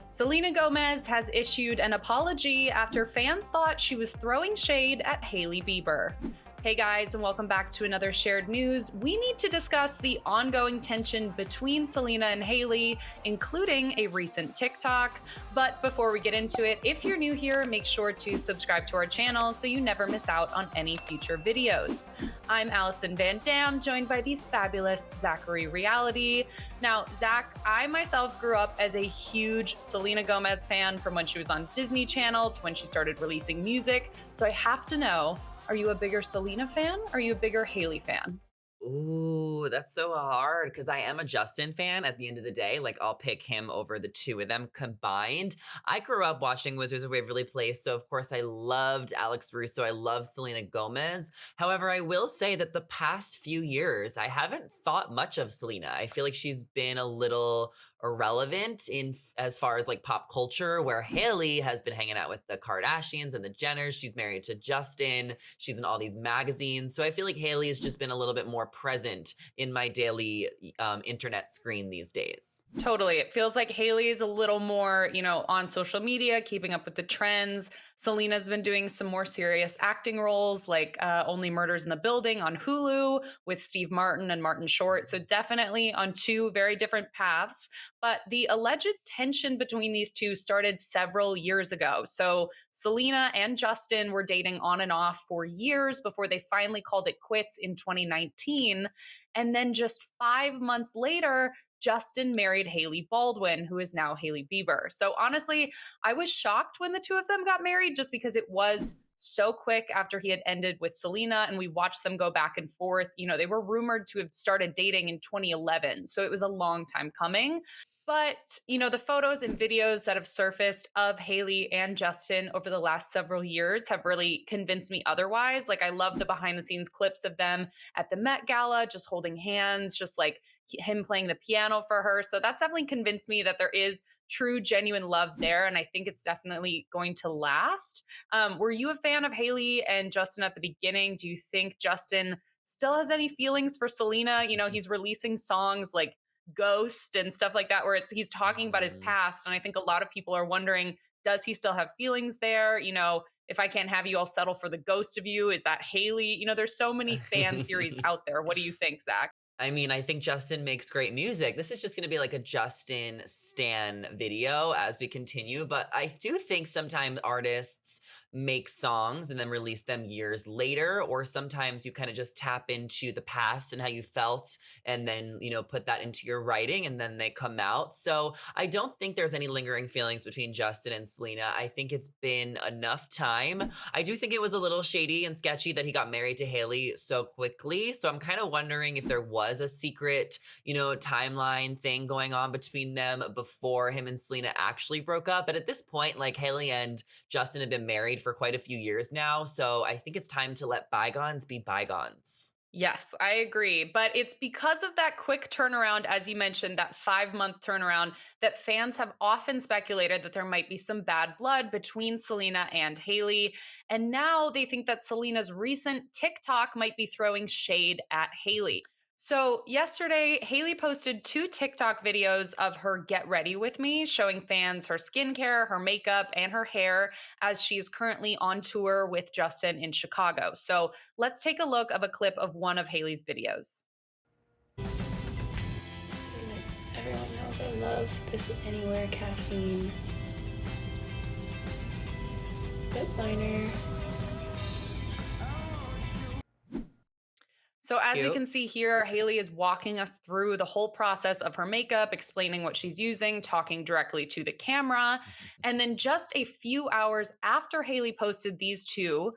Selena Gomez has issued an apology after fans thought she was throwing shade at Hailey Bieber. Hey guys, and welcome back to another shared news. We need to discuss the ongoing tension between Selena and Hailey, including a recent TikTok. But before we get into it, if you're new here, make sure to subscribe to our channel so you never miss out on any future videos. I'm Alison Van Dam, joined by the fabulous Zachary Reality. Now, Zach, I myself grew up as a huge Selena Gomez fan from when she was on Disney Channel to when she started releasing music. So I have to know, are you a bigger Selena fan or are you a bigger Hailey fan? Ooh, that's so hard because I am a Justin fan at the end of the day. Like, I'll pick him over the two of them combined. I grew up watching Wizards of Waverly Place, so of course I loved Alex Russo. I love Selena Gomez. However, I will say that the past few years, I haven't thought much of Selena. I feel like she's been a little irrelevant as far as like pop culture, where Hailey has been hanging out with the Kardashians and the Jenners. She's married to Justin. She's in all these magazines. So I feel like Hailey has just been a little bit more present in my daily internet screen these days. Totally. It feels like Hailey is a little more, on social media, keeping up with the trends. Selena's been doing some more serious acting roles like Only Murders in the Building on Hulu with Steve Martin and Martin Short. So, definitely on two very different paths. But the alleged tension between these two started several years ago. So, Selena and Justin were dating on and off for years before they finally called it quits in 2019. And then just 5 months later, Justin married Hailey Baldwin, who is now Hailey Bieber. So honestly, I was shocked when the two of them got married just because it was so quick after he had ended with Selena and we watched them go back and forth. They were rumored to have started dating in 2011. So it was a long time coming. But, the photos and videos that have surfaced of Hailey and Justin over the last several years have really convinced me otherwise. Like, I love the behind the scenes clips of them at the Met Gala, just holding hands, just like him playing the piano for her. So that's definitely convinced me that there is true, genuine love there. And I think it's definitely going to last. Were you a fan of Hailey and Justin at the beginning? Do you think Justin still has any feelings for Selena? He's releasing songs like Ghost and stuff like that, where he's talking about his Mhm. past. And I think a lot of people are wondering, does he still have feelings there? If I can't have you, I'll settle for the ghost of you. Is that Haley? There's so many fan theories out there. What do you think, Zach? I mean, I think Justin makes great music. This is just going to be like a Justin Stan video as we continue. But I do think sometimes artists make songs and then release them years later, or sometimes you kind of just tap into the past and how you felt and then, put that into your writing and then they come out. So I don't think there's any lingering feelings between Justin and Selena. I think it's been enough time. I do think it was a little shady and sketchy that he got married to Hailey so quickly. So I'm kind of wondering if there was a secret, timeline thing going on between them before him and Selena actually broke up. But at this point, like Hailey and Justin have been married for quite a few years now. So I think it's time to let bygones be bygones. Yes, I agree. But it's because of that quick turnaround, as you mentioned, that 5 month turnaround, that fans have often speculated that there might be some bad blood between Selena and Hailey. And now they think that Selena's recent TikTok might be throwing shade at Hailey. So, yesterday, Hailey posted two TikTok videos of her Get Ready With Me, showing fans her skincare, her makeup, and her hair as she is currently on tour with Justin in Chicago. So, let's take a look of a clip of one of Hailey's videos. Like everyone knows I love this Anywhere caffeine lip liner. So, as we Cute. can see here, Hailey is walking us through the whole process of her makeup, explaining what she's using, talking directly to the camera. And then, just a few hours after Hailey posted these two,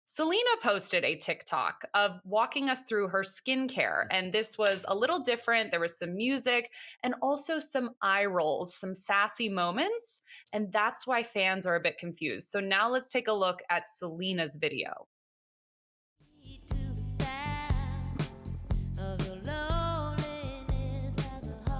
Selena posted a TikTok of walking us through her skincare. And this was a little different. There was some music and also some eye rolls, some sassy moments. And that's why fans are a bit confused. So, now let's take a look at Selena's video. To the sound of your loneliness like a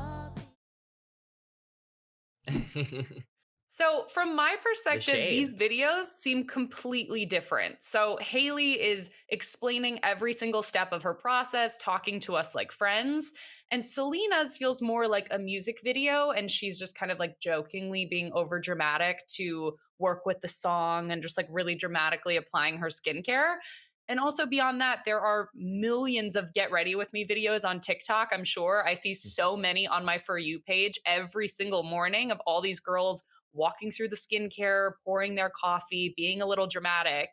heartbeat. So, from my The perspective, shade. these videos seem completely different. So, Hailey is explaining every single step of her process, talking to us like friends. And Selena's feels more like a music video, and she's just kind of like jokingly being over dramatic to work with the song and just like really dramatically applying her skincare. And also beyond that, there are millions of get ready with me videos on TikTok. I'm sure I see so many on my For You page every single morning of all these girls walking through the skincare, pouring their coffee, being a little dramatic.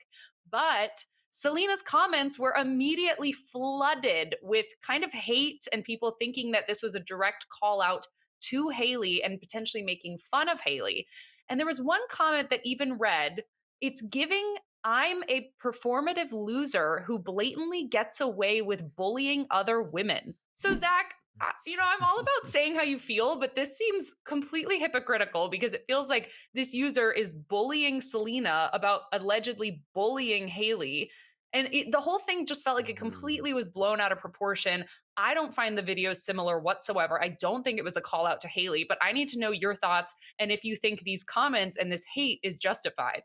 But Selena's comments were immediately flooded with kind of hate and people thinking that this was a direct call out to Hailey and potentially making fun of Hailey. And there was one comment that even read, it's giving I'm a performative loser who blatantly gets away with bullying other women. So, Zach, I'm all about saying how you feel, but this seems completely hypocritical because it feels like this user is bullying Selena about allegedly bullying Hailey. And the whole thing just felt like it Mhm. completely was blown out of proportion. I don't find the videos similar whatsoever. I don't think it was a call out to Hailey, but I need to know your thoughts and if you think these comments and this hate is justified.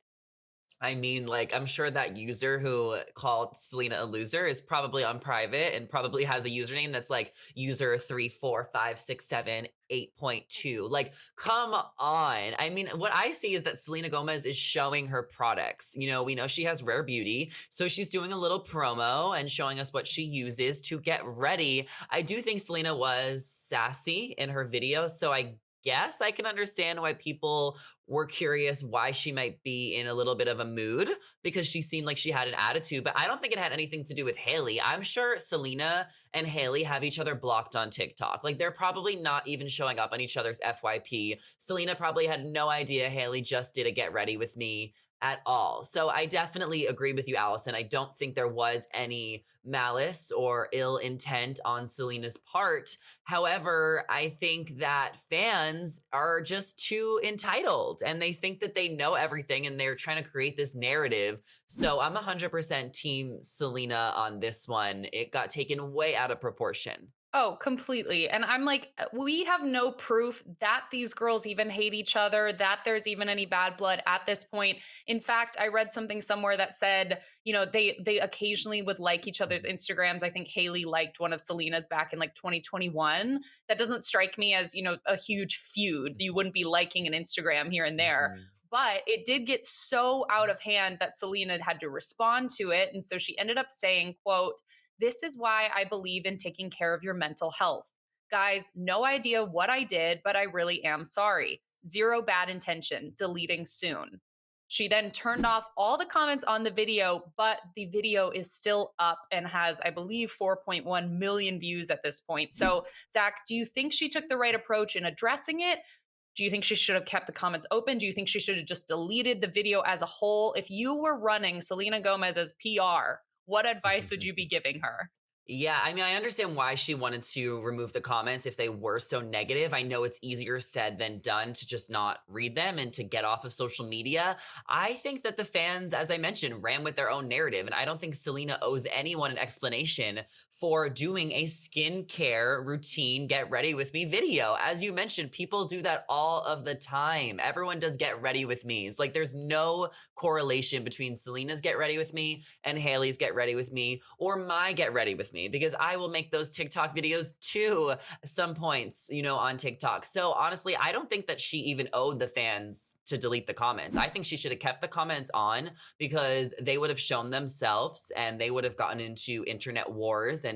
I mean, like, I'm sure that user who called Selena a loser is probably on private and probably has a username that's like user 34567 8.2. Like, come on. I mean, what I see is that Selena Gomez is showing her products. We know she has rare beauty, so she's doing a little promo and showing us what she uses to get ready. I do think Selena was sassy in her video, so I guess I can understand why people were curious why she might be in a little bit of a mood because she seemed like she had an attitude, but I don't think it had anything to do with Hailey. I'm sure Selena and Hailey have each other blocked on TikTok. Like they're probably not even showing up on each other's FYP. Selena probably had no idea Hailey just did a get ready with me at all. So I definitely agree with you, Allison. I don't think there was any malice or ill intent on Selena's part. However, I think that fans are just too entitled and they think that they know everything and they're trying to create this narrative. So I'm 100% team Selena on this one. It got taken way out of proportion. Oh, completely. And I'm like, we have no proof that these girls even hate each other, that there's even any bad blood at this point. In fact, I read something somewhere that said, they occasionally would like each other's Instagrams. I think Haley liked one of Selena's back in like 2021. That doesn't strike me as, a huge feud. You wouldn't be liking an Instagram here and there. Mhm. But it did get so out of hand that Selena had to respond to it. And so she ended up saying, quote, this is why I believe in taking care of your mental health. Guys, no idea what I did, but I really am sorry. Zero bad intention, deleting soon. She then turned off all the comments on the video, but the video is still up and has, I believe, 4.1 million views at this point. So, Zach, do you think she took the right approach in addressing it? Do you think she should have kept the comments open? Do you think she should have just deleted the video as a whole? If you were running Selena Gomez as PR, what advice would you be giving her? Yeah, I mean, I understand why she wanted to remove the comments if they were so negative. I know it's easier said than done to just not read them and to get off of social media. I think that the fans, as I mentioned, ran with their own narrative, and I don't think Selena owes anyone an explanation for doing a skincare routine get ready with me video. As you mentioned, people do that all of the time. Everyone does get ready with me's. Like there's no correlation between Selena's get ready with me and Hailey's get ready with me or my get ready with me because I will make those TikTok videos too some points, on TikTok. So honestly, I don't think that she even owed the fans to delete the comments. I think she should have kept the comments on because they would have shown themselves and they would have gotten into internet wars and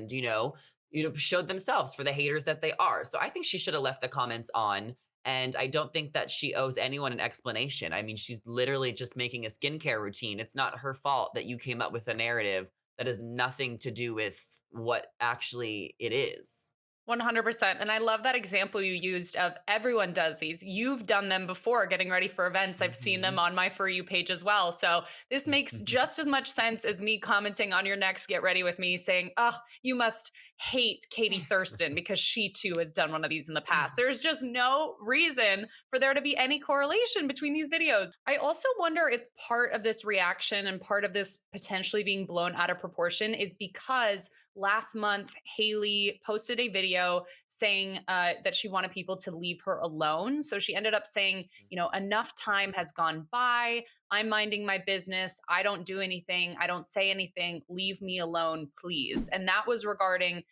showed themselves for the haters that they are. So I think she should have left the comments on. And I don't think that she owes anyone an explanation. I mean, she's literally just making a skincare routine. It's not her fault that you came up with a narrative that has nothing to do with what actually it is. 100%. And I love that example you used of everyone does these. You've done them before getting ready for events. I've seen them Mhm. on my For You page as well. So this makes just as much sense as me commenting on your next Get Ready With Me saying, oh, you must hate Katie Thurston because she too has done one of these in the past. There's just no reason for there to be any correlation between these videos. I also wonder if part of this reaction and part of this potentially being blown out of proportion is because last month, Hailey posted a video saying that she wanted people to leave her alone. So she ended up saying, enough time has gone by. I'm minding my business. I don't do anything. I don't say anything. Leave me alone, please. And that was regarding,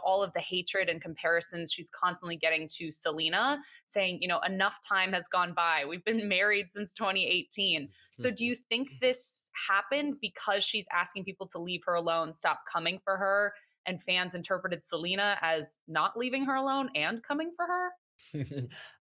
all of the hatred and comparisons she's constantly getting to Selena, saying, enough time has gone by. We've been married since 2018. So do you think this happened because she's asking people to leave her alone, stop coming for her, and fans interpreted Selena as not leaving her alone and coming for her?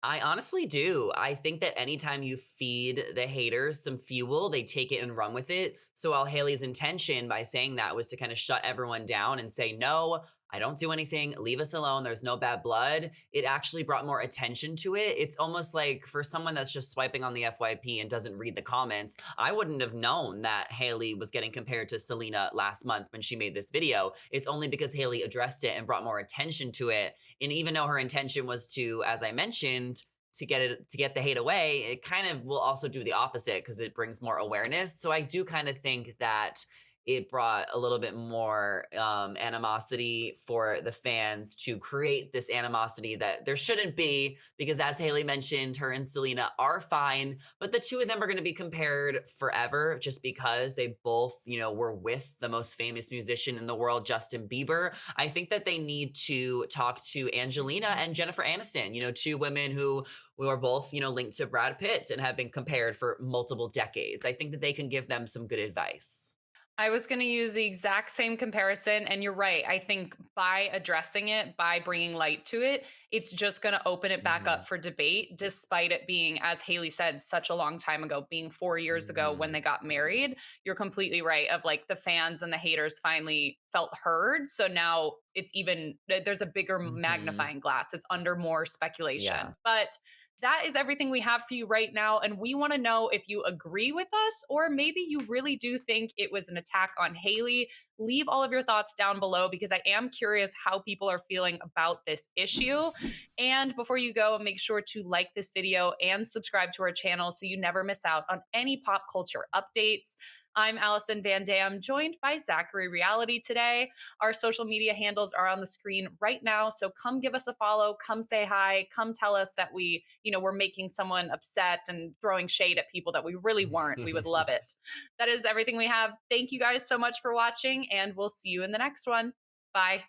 I honestly do. I think that anytime you feed the haters some fuel, they take it and run with it. So while Haley's intention by saying that was to kind of shut everyone down and say, no, I don't do anything, leave us alone, there's no bad blood, it actually brought more attention to it. It's almost like for someone that's just swiping on the FYP and doesn't read the comments, I wouldn't have known that Haley was getting compared to Selena last month when she made this video. It's only because Haley addressed it and brought more attention to it. And even though her intention was to, as I mentioned, to get the hate away, it kind of will also do the opposite because it brings more awareness. So I do kind of think that it brought a little bit more animosity for the fans to create this animosity that there shouldn't be, because as Haley mentioned, her and Selena are fine, but the two of them are going to be compared forever just because they both, were with the most famous musician in the world, Justin Bieber. I think that they need to talk to Angelina and Jennifer Aniston, two women who are both, linked to Brad Pitt and have been compared for multiple decades. I think that they can give them some good advice. I was going to use the exact same comparison. And you're right. I think by addressing it, by bringing light to it, it's just going to open it back Mhm. up for debate, despite it being, as Haley said, such a long time ago, being 4 years ago when Mhm. they got married. You're completely right. Of like the fans and the haters finally felt heard. So now it's even, there's a bigger Mhm. magnifying glass. It's under more Yeah. speculation. But that is everything we have for you right now. And we want to know if you agree with us, or maybe you really do think it was an attack on Haley. Leave all of your thoughts down below because I am curious how people are feeling about this issue. And before you go, make sure to like this video and subscribe to our channel so you never miss out on any pop culture updates. I'm Alison Van Dam, joined by Zachary Reality today. Our social media handles are on the screen right now, so come give us a follow, come say hi, come tell us that we're making someone upset and throwing shade at people that we really weren't. We would love it. That is everything we have. Thank you guys so much for watching, and we'll see you in the next one. Bye.